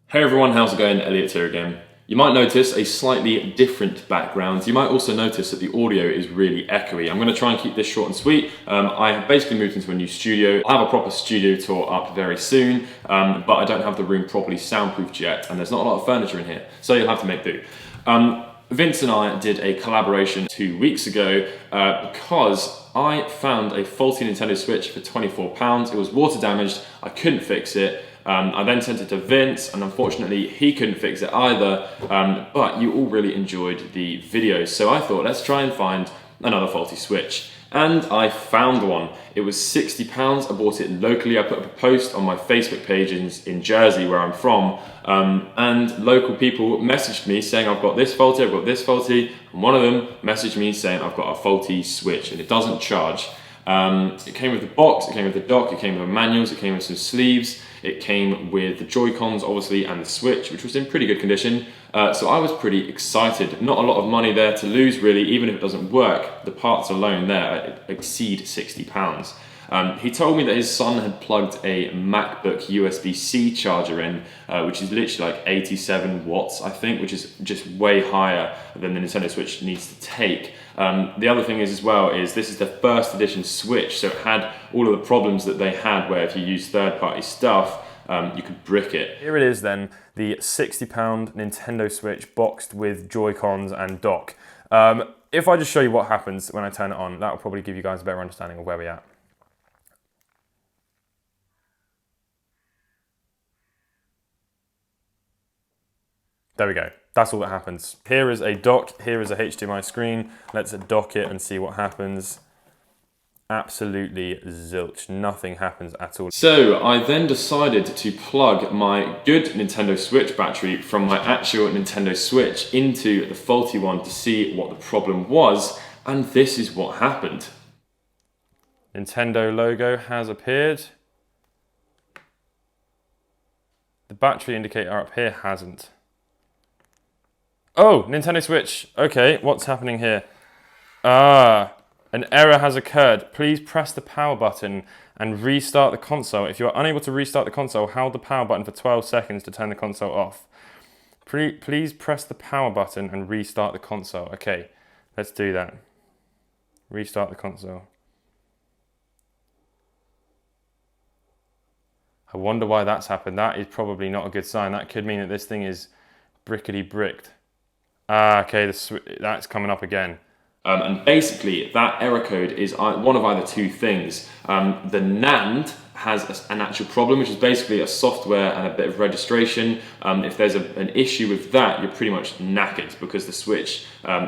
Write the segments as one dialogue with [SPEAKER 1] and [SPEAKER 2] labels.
[SPEAKER 1] Hey everyone, how's it going? Elliot here again. You might notice a slightly different background. You might also notice that the audio is really echoey. I'm going to try and keep this short and sweet. I have basically moved into a new studio. I'll have a proper studio tour up very soon, but I don't have the room properly soundproofed yet, and there's not a lot of furniture in here, so you'll have to make do. Vince and I did a collaboration 2 weeks ago because I found a faulty Nintendo Switch for £24. It was water damaged, I couldn't fix it. I then sent it to Vince, and unfortunately he couldn't fix it either, but you all really enjoyed the videos, so I thought let's try and find another faulty Switch. And I found one. It was £60, I bought it locally. I put up a post on my Facebook page in Jersey, where I'm from, and local people messaged me saying I've got this faulty, I've got this faulty, and one of them messaged me saying I've got a faulty Switch and it doesn't charge. It came with the box, it came with the dock, it came with manuals, it came with some sleeves, it came with the Joy-Cons obviously and the Switch, which was in pretty good condition. So I was pretty excited. Not a lot of money there to lose really, even if it doesn't work. The parts alone there exceed £60. He told me that his son had plugged a MacBook USB-C charger in, which is literally like 87 watts, I think, which is just way higher than the Nintendo Switch needs to take. The other thing is as well is this is the first edition Switch, so it had all of the problems that they had where if you use third-party stuff, you could brick it. Here it is then, the £60 Nintendo Switch boxed with Joy-Cons and dock. If I just show you what happens when I turn it on, that will probably give you guys a better understanding of where we're at. There we go, that's all that happens. Here is a dock, here is a HDMI screen. Let's dock it and see what happens. Absolutely zilch, nothing happens at all. So I then decided to plug my good Nintendo Switch battery from my actual Nintendo Switch into the faulty one to see what the problem was, and this is what happened. Nintendo logo has appeared. The battery indicator up here hasn't. Oh, Nintendo Switch. Okay, what's happening here? An error has occurred. Please press the power button and restart the console. If you are unable to restart the console, hold the power button for 12 seconds to turn the console off. Please press the power button and restart the console. Okay, let's do that. Restart the console. I wonder why that's happened. That is probably not a good sign. That could mean that this thing is brickety-bricked. Okay, that's coming up again. And basically, that error code is one of either two things. The NAND has an actual problem, which is basically a software and a bit of registration. If there's an issue with that, you're pretty much knackered because the Switch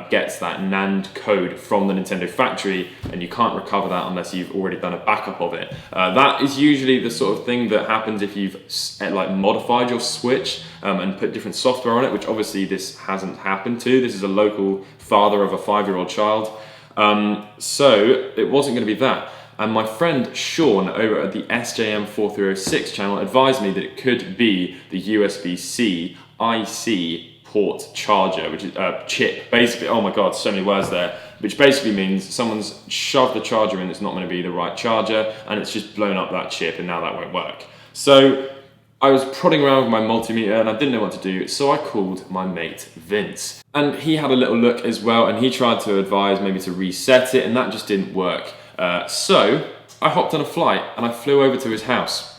[SPEAKER 1] gets that NAND code from the Nintendo factory, and you can't recover that unless you've already done a backup of it. That is usually the sort of thing that happens if you've modified your Switch and put different software on it, which obviously this hasn't happened to. This is a local father of a 5-year-old child. So it wasn't going to be that. And my friend Sean over at the SJM4306 channel advised me that it could be the USB-C IC port charger, which is chip, basically. Oh my god, so many words there. Which basically means someone's shoved the charger in that's not going to be the right charger, and it's just blown up that chip, and now that won't work. So I was prodding around with my multimeter and I didn't know what to do, so I called my mate Vince. And he had a little look as well, and he tried to advise maybe to reset it, and that just didn't work. So I hopped on a flight and I flew over to his house.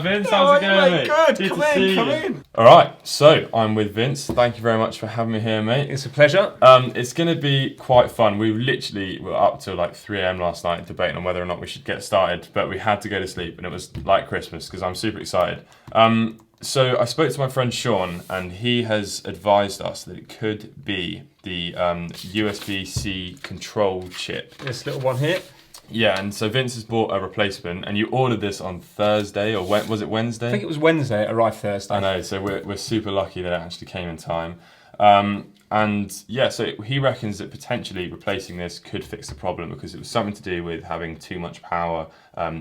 [SPEAKER 1] Vince. How's it going, mate?
[SPEAKER 2] Good. Come in.
[SPEAKER 1] All right, so I'm with Vince. Thank you very much for having me here, mate.
[SPEAKER 2] It's a pleasure.
[SPEAKER 1] It's going to be quite fun. We literally were up till like 3 a.m. last night debating on whether or not we should get started, but we had to go to sleep, and it was like Christmas because I'm super excited. So I spoke to my friend Sean, and he has advised us that it could be the USB-C control chip.
[SPEAKER 2] This little one here.
[SPEAKER 1] Yeah, and so Vince has bought a replacement, and you ordered this on Thursday, or was it Wednesday?
[SPEAKER 2] I think it was Wednesday. It arrived Thursday.
[SPEAKER 1] I know, so we're super lucky that it actually came in time. And yeah, so he reckons that potentially replacing this could fix the problem because it was something to do with having too much power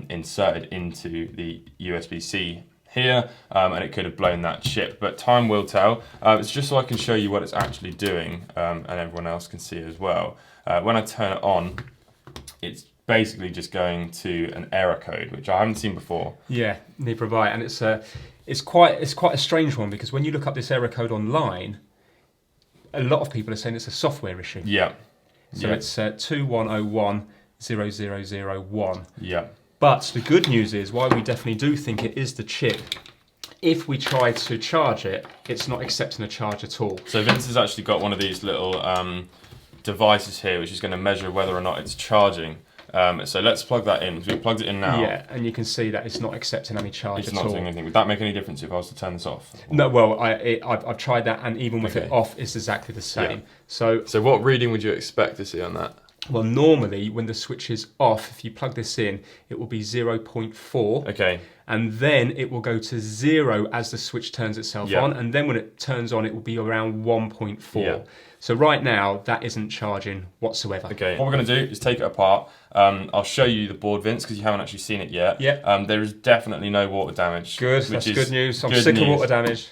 [SPEAKER 1] inserted into the USB-C here, and it could have blown that chip, but time will tell. It's just so I can show you what it's actually doing, and everyone else can see as well. When I turn it on, it's basically just going to an error code, which I haven't seen before.
[SPEAKER 2] Yeah, neither have I, and it's quite a strange one because when you look up this error code online, a lot of people are saying it's a software issue.
[SPEAKER 1] Yeah.
[SPEAKER 2] So
[SPEAKER 1] yeah.
[SPEAKER 2] it's 21010001.
[SPEAKER 1] Yeah.
[SPEAKER 2] But the good news is why we definitely do think it is the chip. If we try to charge it, it's not accepting a charge at all.
[SPEAKER 1] So Vince has actually got one of these little devices here, which is going to measure whether or not it's charging. So let's plug that in. So we plugged it in now.
[SPEAKER 2] Yeah, and you can see that it's not accepting any charge
[SPEAKER 1] It's
[SPEAKER 2] at
[SPEAKER 1] not
[SPEAKER 2] all.
[SPEAKER 1] doing anything. Would that make any difference if I was to turn this off?
[SPEAKER 2] No, well, I've tried that, and even with it off, it's exactly the same.
[SPEAKER 1] Yeah. So what reading would you expect to see on that?
[SPEAKER 2] Well, normally when the switch is off, if you plug this in, it will be 0.4.
[SPEAKER 1] Okay.
[SPEAKER 2] And then it will go to 0 as the switch turns itself on, and then when it turns on, it will be around 1.4.
[SPEAKER 1] Yeah.
[SPEAKER 2] So right now, that isn't charging whatsoever.
[SPEAKER 1] Okay. What we're going to do is take it apart. I'll show you the board, Vince, because you haven't actually seen it yet.
[SPEAKER 2] Yeah.
[SPEAKER 1] There is definitely no water damage.
[SPEAKER 2] Good. That's good news. I'm sick of water damage.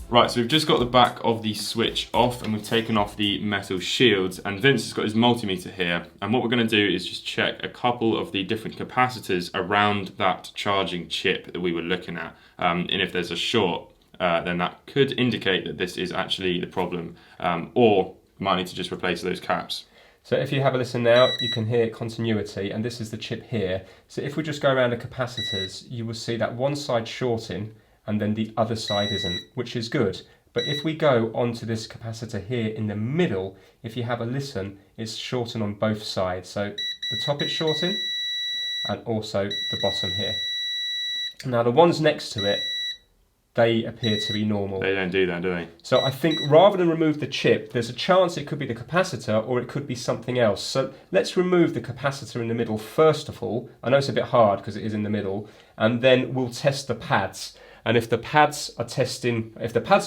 [SPEAKER 1] Right, so we've just got the back of the switch off and we've taken off the metal shields, and Vince has got his multimeter here, and what we're going to do is just check a couple of the different capacitors around that charging chip that we were looking at, and if there's a short, then that could indicate that this is actually the problem, or we might need to just replace those caps.
[SPEAKER 2] So if you have a listen now, you can hear continuity, and this is the chip here. So if we just go around the capacitors, you will see that one side shorting, and then the other side isn't, which is good. But if we go onto this capacitor here in the middle, if you have a listen, it's shorting on both sides. So the top is shorting, and also the bottom here. Now the ones next to it, they appear to be normal.
[SPEAKER 1] They don't do that, do they?
[SPEAKER 2] So I think rather than remove the chip, there's a chance it could be the capacitor or it could be something else. So let's remove the capacitor in the middle first of all. I know it's a bit hard because it is in the middle, and then we'll test the pads. And if the pads are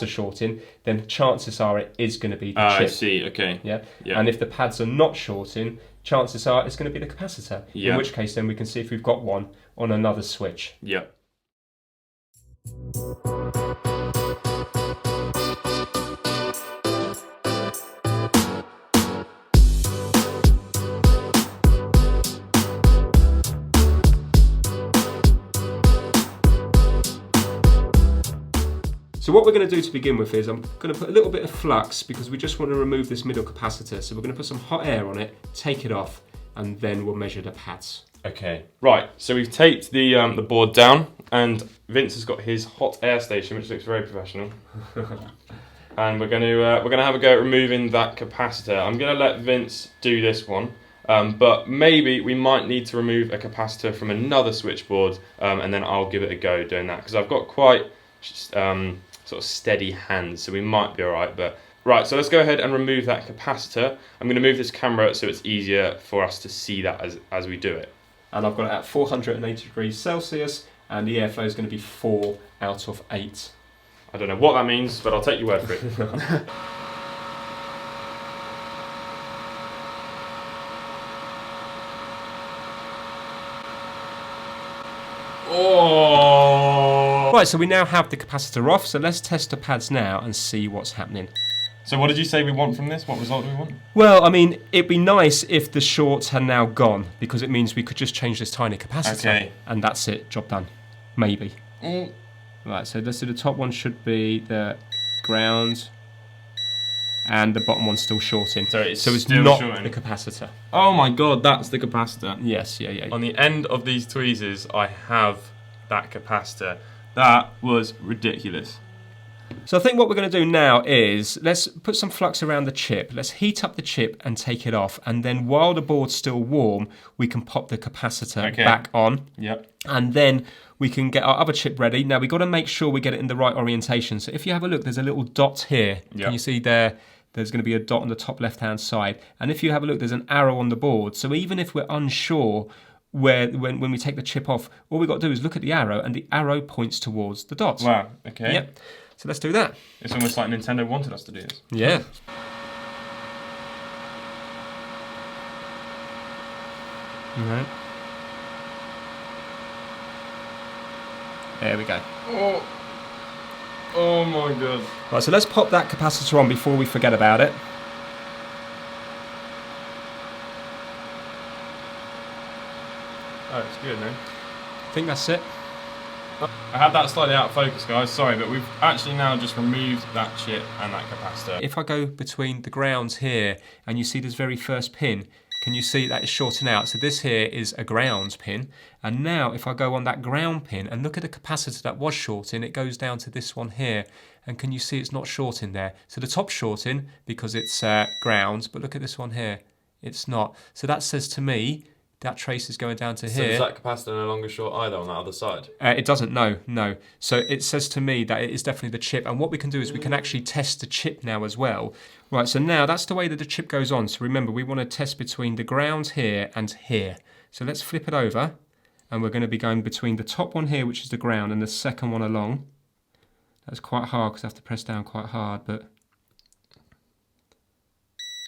[SPEAKER 2] shorting, then chances are it is going to be the chip.
[SPEAKER 1] I see, okay.
[SPEAKER 2] Yeah? And if the pads are not shorting, chances are it's going to be the capacitor.
[SPEAKER 1] Yeah.
[SPEAKER 2] In which case then we can see if we've got one on another switch.
[SPEAKER 1] Yeah.
[SPEAKER 2] So what we're going to do to begin with is I'm going to put a little bit of flux because we just want to remove this middle capacitor. So we're going to put some hot air on it, take it off, and then we'll measure the pads.
[SPEAKER 1] Okay, right, so we've taped the board down, and Vince has got his hot air station, which looks very professional. And we're gonna have a go at removing that capacitor. I'm gonna let Vince do this one, but maybe we might need to remove a capacitor from another switchboard, and then I'll give it a go doing that, because I've got quite sort of steady hands, so we might be all right. But right, so let's go ahead and remove that capacitor. I'm going to move this camera so it's easier for us to see that as we do it.
[SPEAKER 2] And I've got it at 480 degrees Celsius, and the airflow is going to be 4 out of 8.
[SPEAKER 1] I don't know what that means, but I'll take your word for it. Oh!
[SPEAKER 2] Right, so we now have the capacitor off, so let's test the pads now and see what's happening.
[SPEAKER 1] So what did you say we want from this? What result do we want?
[SPEAKER 2] Well, I mean, it'd be nice if the shorts had now gone, because it means we could just change this tiny capacitor.
[SPEAKER 1] Okay.
[SPEAKER 2] And that's it, job done. Maybe. Right, so let's do the top one should be the ground, and the bottom one's still shorting.
[SPEAKER 1] So it's
[SPEAKER 2] not
[SPEAKER 1] shorting.
[SPEAKER 2] the capacitor.
[SPEAKER 1] Oh my god, that's the capacitor.
[SPEAKER 2] Yes, yeah.
[SPEAKER 1] On the end of these tweezers, I have that capacitor. That was ridiculous.
[SPEAKER 2] So I think what we're going to do now is, let's put some flux around the chip, let's heat up the chip and take it off, and then while the board's still warm, we can pop the capacitor back on.
[SPEAKER 1] Yep.
[SPEAKER 2] And then we can get our other chip ready. Now we've got to make sure we get it in the right orientation. So if you have a look, there's a little dot here.
[SPEAKER 1] Yep.
[SPEAKER 2] Can you see there? There's going to be a dot on the top left-hand side. And if you have a look, there's an arrow on the board. So even if we're unsure when we take the chip off, all we've got to do is look at the arrow, and the arrow points towards the dot.
[SPEAKER 1] Wow, okay.
[SPEAKER 2] Yep. So let's do that.
[SPEAKER 1] It's almost like Nintendo wanted us to do this.
[SPEAKER 2] Yeah. Right. There we go.
[SPEAKER 1] Oh my god.
[SPEAKER 2] Right, so let's pop that capacitor on before we forget about it.
[SPEAKER 1] Oh, it's good, no?
[SPEAKER 2] I think that's it.
[SPEAKER 1] I had that slightly out of focus, guys. Sorry, but we've actually now just removed that chip and that capacitor.
[SPEAKER 2] If I go between the grounds here and you see this very first pin, can you see that is shorting out? So this here is a grounds pin. And now if I go on that ground pin and look at the capacitor that was shorting, it goes down to this one here. And can you see it's not shorting there? So the top's shorting because it's grounds, but look at this one here. It's not. So that says to me, that trace is going down to here.
[SPEAKER 1] So is that capacitor no longer short either on that other side?
[SPEAKER 2] It doesn't, no. So it says to me that it is definitely the chip. And what we can do is we can actually test the chip now as well. Right, so now that's the way that the chip goes on. So remember, we want to test between the grounds here and here. So let's flip it over. And we're going to be going between the top one here, which is the ground, and the second one along. That's quite hard because I have to press down quite hard, but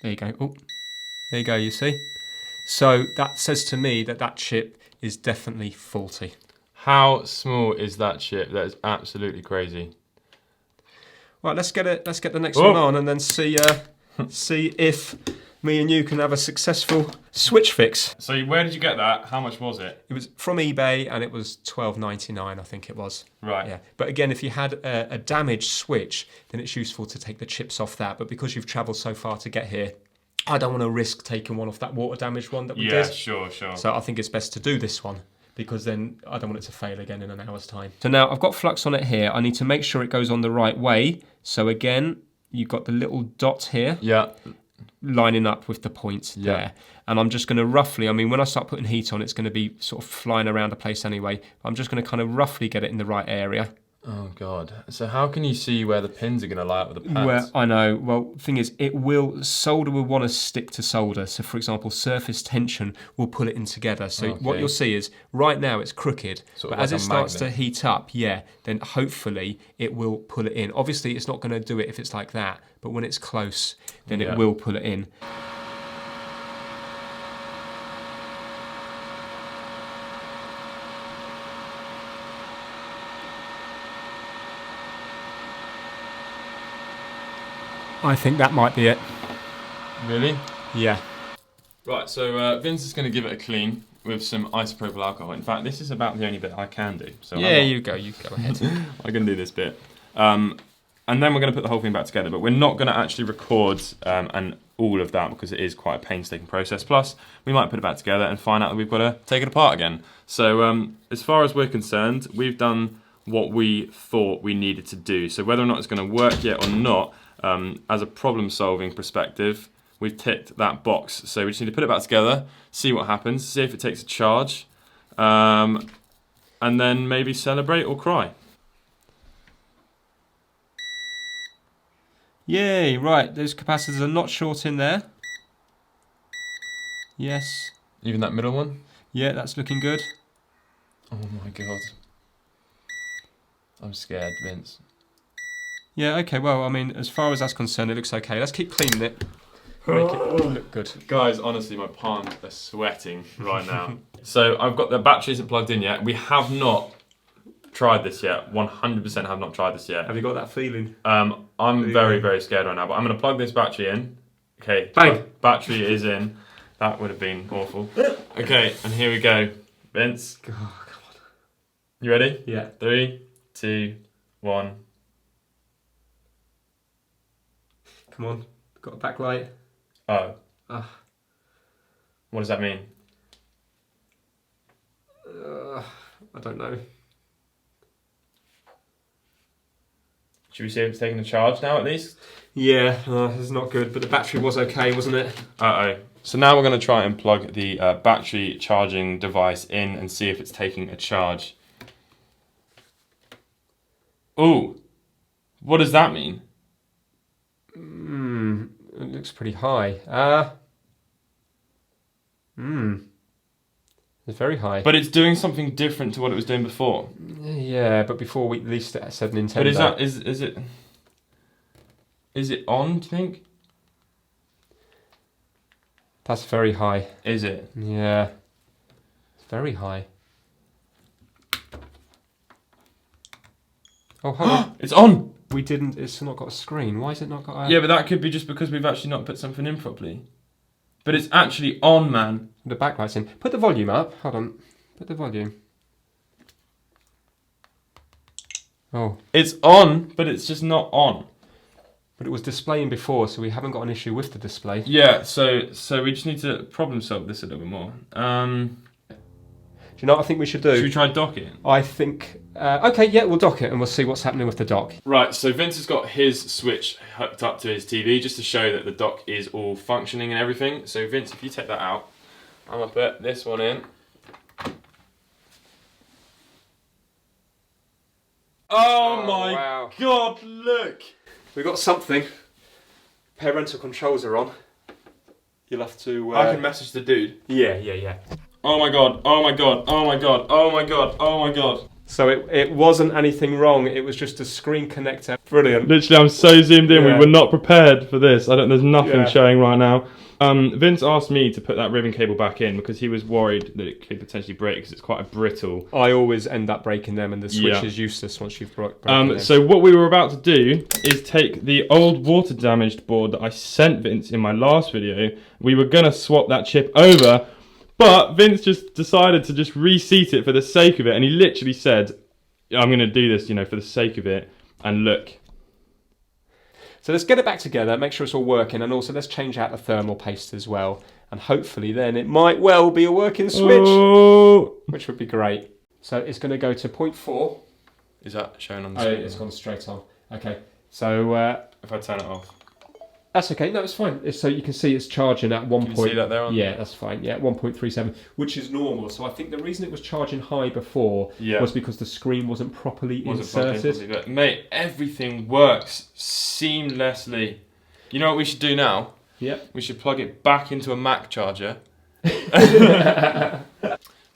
[SPEAKER 2] there you go. Oh, there you go, you see? So that says to me that that chip is definitely faulty.
[SPEAKER 1] How small is that chip? That is absolutely crazy.
[SPEAKER 2] Right, let's get the next one on, and then see if me and you can have a successful switch fix.
[SPEAKER 1] So where did you get that? How much was it?
[SPEAKER 2] It was from eBay, and it was $12.99, I think it was.
[SPEAKER 1] Right.
[SPEAKER 2] Yeah. But again, if you had a damaged switch, then it's useful to take the chips off that. But because you've travelled so far to get here, I don't want to risk taking one off that water damaged one that we did.
[SPEAKER 1] Yeah, sure.
[SPEAKER 2] So I think it's best to do this one, because then I don't want it to fail again in an hour's time. So now I've got flux on it here. I need to make sure it goes on the right way. So again, you've got the little dot here.
[SPEAKER 1] Yeah.
[SPEAKER 2] Lining up with the points there. And I'm just going to roughly, I mean, when I start putting heat on, it's going to be sort of flying around the place anyway. I'm just going to kind of roughly get it in the right area.
[SPEAKER 1] Oh god. So how can you see where the pins are going to lie up with the pads?
[SPEAKER 2] Well, I know. Well, the thing is, solder will want to stick to solder. So for example, surface tension will pull it in together. So what you'll see is, right now it's crooked, but as it starts to heat up, then hopefully it will pull it in. Obviously it's not going to do it if it's like that, but when it's close, then it will pull it in. I think that might be it.
[SPEAKER 1] Really?
[SPEAKER 2] Yeah.
[SPEAKER 1] Right, so Vince is going to give it a clean with some isopropyl alcohol. In fact, this is about the only bit I can do. So
[SPEAKER 2] yeah, you go ahead.
[SPEAKER 1] I can do this bit. And then we're going to put the whole thing back together, but we're not going to actually record and all of that because it is quite a painstaking process. Plus, we might put it back together and find out that we've got to take it apart again. So as far as we're concerned, we've done what we thought we needed to do. So whether or not it's going to work yet or not, as a problem-solving perspective, we've ticked that box. So we just need to put it back together, see what happens, see if it takes a charge, and then maybe celebrate or cry.
[SPEAKER 2] Yay, right, those capacitors are not short in there. Yes.
[SPEAKER 1] Even that middle one?
[SPEAKER 2] Yeah, that's looking good.
[SPEAKER 1] Oh my god. I'm scared, Vince.
[SPEAKER 2] Yeah, okay, well, I mean, as far as that's concerned, it looks okay. Let's keep cleaning it. Make it look good.
[SPEAKER 1] Guys, honestly, my palms are sweating right now. So I've got the battery isn't plugged in yet. We have not tried this yet. 100% have not tried this yet.
[SPEAKER 2] Have you got that feeling?
[SPEAKER 1] I'm very, very scared right now, but I'm going to plug this battery in. Okay,
[SPEAKER 2] bang!
[SPEAKER 1] Battery is in. That would have been awful. Okay, and here we go. Vince.
[SPEAKER 2] Oh, come on.
[SPEAKER 1] You ready?
[SPEAKER 2] Yeah.
[SPEAKER 1] 3, 2, 1.
[SPEAKER 2] Come on. Got a backlight.
[SPEAKER 1] Oh.
[SPEAKER 2] Ah.
[SPEAKER 1] What does that mean?
[SPEAKER 2] I don't know.
[SPEAKER 1] Should we see if it's taking a charge now at least?
[SPEAKER 2] Yeah, this is not good, but the battery was okay, wasn't it?
[SPEAKER 1] Uh-oh. So now we're going to try and plug the battery charging device in and see if it's taking a charge. Ooh. What does that mean?
[SPEAKER 2] It looks pretty high. It's very high.
[SPEAKER 1] But it's doing something different to what it was doing before.
[SPEAKER 2] Yeah, but before we released it, it said Nintendo.
[SPEAKER 1] But is it on, do you think?
[SPEAKER 2] That's very high.
[SPEAKER 1] Is it?
[SPEAKER 2] Yeah. It's very high. Oh, hold on.
[SPEAKER 1] It's on!
[SPEAKER 2] It's not got a screen. Why has it not got a...
[SPEAKER 1] Yeah, but that could be just because we've actually not put something in properly. But it's actually on, man.
[SPEAKER 2] The backlight's in. Put the volume up. Hold on. Put the volume. Oh.
[SPEAKER 1] It's on, but it's just not on.
[SPEAKER 2] But it was displaying before, so we haven't got an issue with the display.
[SPEAKER 1] Yeah, so we just need to problem solve this a little bit more.
[SPEAKER 2] Do you know what I think we should do?
[SPEAKER 1] Should we try dock it?
[SPEAKER 2] I think... okay, yeah, we'll dock it and we'll see what's happening with the dock.
[SPEAKER 1] Right, so Vince has got his Switch hooked up to his TV just to show that the dock is all functioning and everything. So Vince, if you take that out, I'm going to put this one in. Oh my
[SPEAKER 2] wow.
[SPEAKER 1] God, look!
[SPEAKER 2] We've got something. Parental controls are on. You'll have to...
[SPEAKER 1] I can message the dude.
[SPEAKER 2] Yeah.
[SPEAKER 1] Oh my God, oh my God, oh my God, oh my God, oh my God.
[SPEAKER 2] So it wasn't anything wrong, it was just a screen connector. Brilliant.
[SPEAKER 1] Literally, I'm so zoomed in,
[SPEAKER 2] Yeah.
[SPEAKER 1] we were not prepared for this. There's nothing
[SPEAKER 2] Yeah.
[SPEAKER 1] showing right now. Vince asked me to put that ribbon cable back in because he was worried that it could potentially break because it's quite a brittle.
[SPEAKER 2] I always end up breaking them and the switch
[SPEAKER 1] Yeah.
[SPEAKER 2] is useless once you've broken them.
[SPEAKER 1] So what we were about to do is take the old water damaged board that I sent Vince in my last video. We were gonna swap that chip over, but Vince just decided to just reseat it for the sake of it, and he literally said, I'm gonna do this, for the sake of it. And look.
[SPEAKER 2] So let's get it back together, make sure it's all working, and also let's change out the thermal paste as well. And hopefully then it might well be a working switch,
[SPEAKER 1] Oh.
[SPEAKER 2] which would be great. So it's going to go to 0.4.
[SPEAKER 1] Is that showing on the
[SPEAKER 2] Oh,
[SPEAKER 1] screen?
[SPEAKER 2] it's gone straight on. Okay, so
[SPEAKER 1] If I turn it off.
[SPEAKER 2] that's okay. No, it's fine. So you can see it's charging at 1.
[SPEAKER 1] Can you see that there on?
[SPEAKER 2] Yeah, that's fine. Yeah, 1.37, which is normal. So I think the reason it was charging high before was because the screen wasn't properly inserted.
[SPEAKER 1] But mate, everything works seamlessly. You know what we should do now?
[SPEAKER 2] Yep.
[SPEAKER 1] We should plug it back into a Mac charger.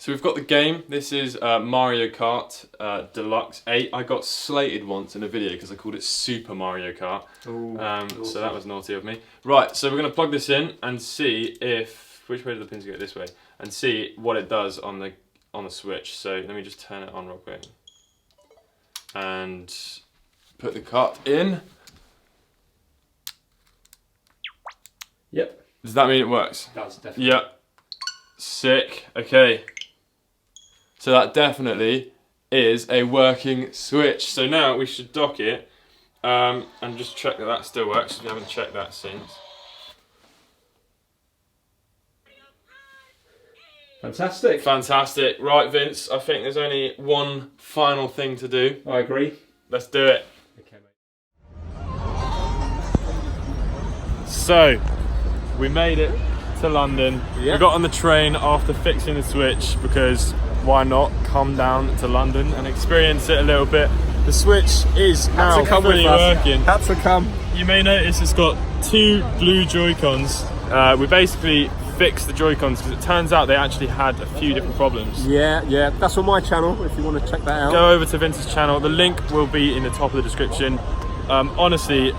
[SPEAKER 1] So we've got the game. This is Mario Kart Deluxe 8. I got slated once in a video because I called it Super Mario Kart. So that was naughty of me. Right, so we're going to plug this in and see if... Which way do the pins go? This way. And see what it does on the Switch. So let me just turn it on real quick. And put the cart in.
[SPEAKER 2] Yep.
[SPEAKER 1] Does that mean it works?
[SPEAKER 2] That's definitely.
[SPEAKER 1] Yeah. Sick. Okay. So that definitely is a working Switch. So now we should dock it and just check that that still works. We haven't checked that since.
[SPEAKER 2] Fantastic.
[SPEAKER 1] Fantastic. Right, Vince, I think there's only one final thing to do.
[SPEAKER 2] I agree.
[SPEAKER 1] Let's do it.
[SPEAKER 2] Okay, mate.
[SPEAKER 1] So, we made it to London.
[SPEAKER 2] Yeah.
[SPEAKER 1] We got on the train after fixing the Switch because why not come down to London and experience it a little bit. The Switch is now fully working.
[SPEAKER 2] Had to come.
[SPEAKER 1] You may notice it's got 2 blue Joy-Cons. We basically fixed the Joy-Cons because it turns out they actually had a few different problems.
[SPEAKER 2] Yeah, that's on my channel if you want to check that out.
[SPEAKER 1] Go over to Vince's channel. The link will be in the top of the description. Honestly,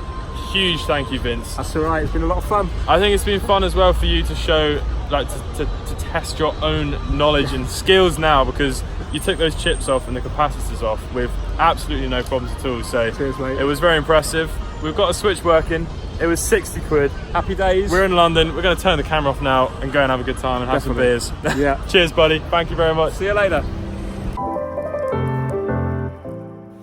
[SPEAKER 1] huge thank you, Vince.
[SPEAKER 2] That's alright, it's been a lot of fun.
[SPEAKER 1] I think it's been fun as well for you to show, like, to test your own knowledge and skills now, because you took those chips off and the capacitors off with absolutely no problems at all. So
[SPEAKER 2] cheers, mate.
[SPEAKER 1] It was very impressive. We've got a switch working. It was 60 quid.
[SPEAKER 2] Happy days.
[SPEAKER 1] We're in London. We're going to turn the camera off now and go and have a good time and have some beers.
[SPEAKER 2] Yeah.
[SPEAKER 1] Cheers, buddy. Thank you very much.
[SPEAKER 2] See you later.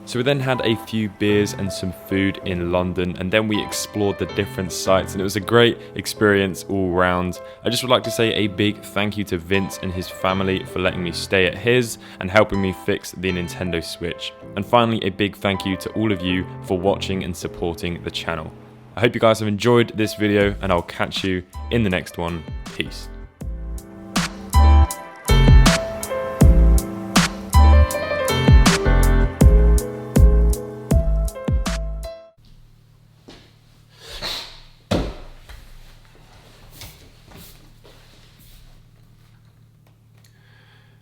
[SPEAKER 1] So we then had a few beers and some food in London, and then we explored the different sites, and it was a great experience all round. I just would like to say a big thank you to Vince and his family for letting me stay at his and helping me fix the Nintendo Switch. And finally, a big thank you to all of you for watching and supporting the channel. I hope you guys have enjoyed this video, and I'll catch you in the next one. Peace.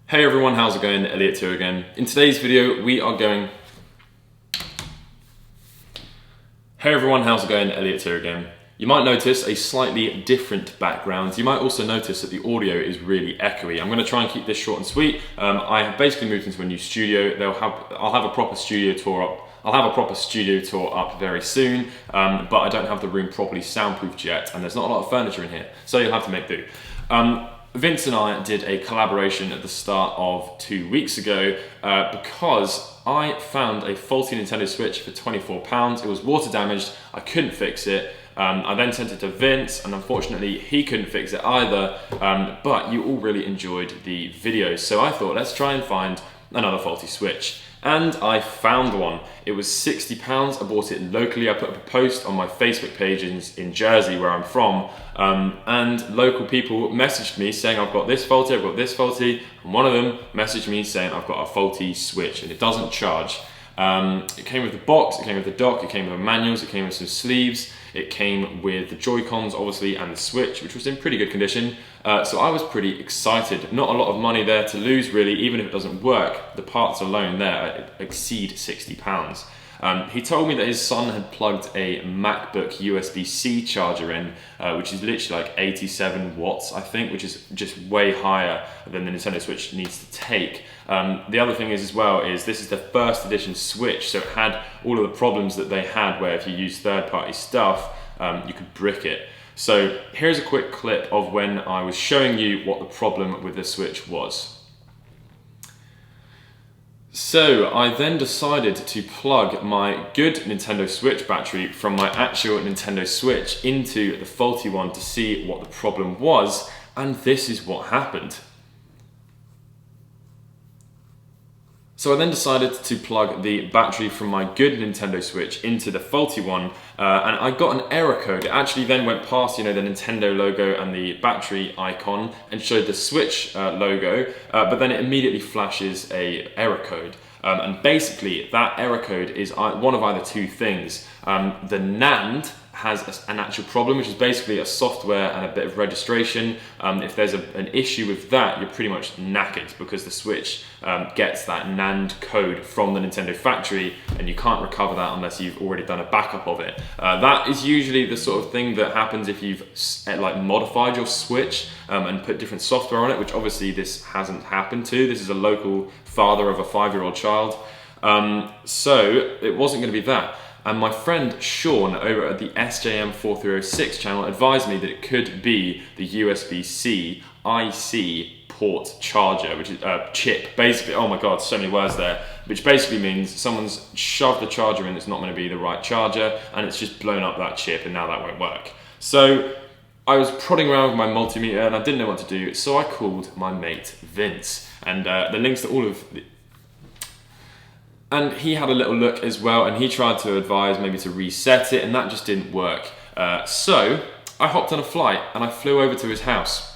[SPEAKER 1] Hey everyone, how's it going? Elliot here again. In today's video, we are going... Hey everyone, how's it going? Elliot here again. You might notice a slightly different background. You might also notice that the audio is really echoey. I'm going to try and keep this short and sweet. I have basically moved into a new studio. I'll have a proper studio tour up. I'll have a proper studio tour up very soon, but I don't have the room properly soundproofed yet, and there's not a lot of furniture in here, so you'll have to make do. Vince and I did a collaboration at the start of 2 weeks ago because I found a faulty Nintendo Switch for £24. It was water damaged, I couldn't fix it. I then sent it to Vince, and unfortunately he couldn't fix it either, but you all really enjoyed the videos, so I thought let's try and find another faulty Switch. And I found one. It was £60. I bought it locally. I put up a post on my Facebook page in Jersey, where I'm from, and local people messaged me saying I've got this faulty, I've got this faulty, and one of them messaged me saying I've got a faulty Switch and it doesn't charge. It came with the box, it came with the dock, it came with manuals, it came with some sleeves, it came with the Joy-Cons obviously and the Switch, which was in pretty good condition. So I was pretty excited. Not a lot of money there to lose really, even if it doesn't work. The parts alone there exceed £60. He told me that his son had plugged a MacBook USB-C charger in, which is literally like 87 watts, I think, which is just way higher than the Nintendo Switch needs to take. The other thing is as well is this is the first edition Switch, so it had all of the problems that they had where if you use third-party stuff, you could brick it. So here's a quick clip of when I was showing you what the problem with the Switch was. So I then decided to plug my good Nintendo Switch battery from my actual Nintendo Switch into the faulty one to see what the problem was, and this is what happened. So I then decided to plug the battery from my good Nintendo Switch into the faulty one, and I got an error code. It actually then went past, the Nintendo logo and the battery icon and showed the Switch logo, but then it immediately flashes a error code. And basically that error code is one of either two things. The NAND has an actual problem, which is basically a software and a bit of registration. If there's an issue with that, you're pretty much knackered because the Switch gets that NAND code from the Nintendo factory and you can't recover that unless you've already done a backup of it. That is usually the sort of thing that happens if you've modified your Switch and put different software on it, which obviously this hasn't happened to. This is a local father of a 5-year-old child. So it wasn't going to be that. And my friend Sean over at the SJM4306 channel advised me that it could be the USB-C IC port charger, which is chip, basically. Oh my god, so many words there. Which basically means someone's shoved the charger in that's not going to be the right charger, and it's just blown up that chip, and now that won't work. So I was prodding around with my multimeter, and I didn't know what to do, so I called my mate Vince. And the links to all of the... And he had a little look as well, and he tried to advise maybe to reset it, and that just didn't work. So I hopped on a flight and I flew over to his house.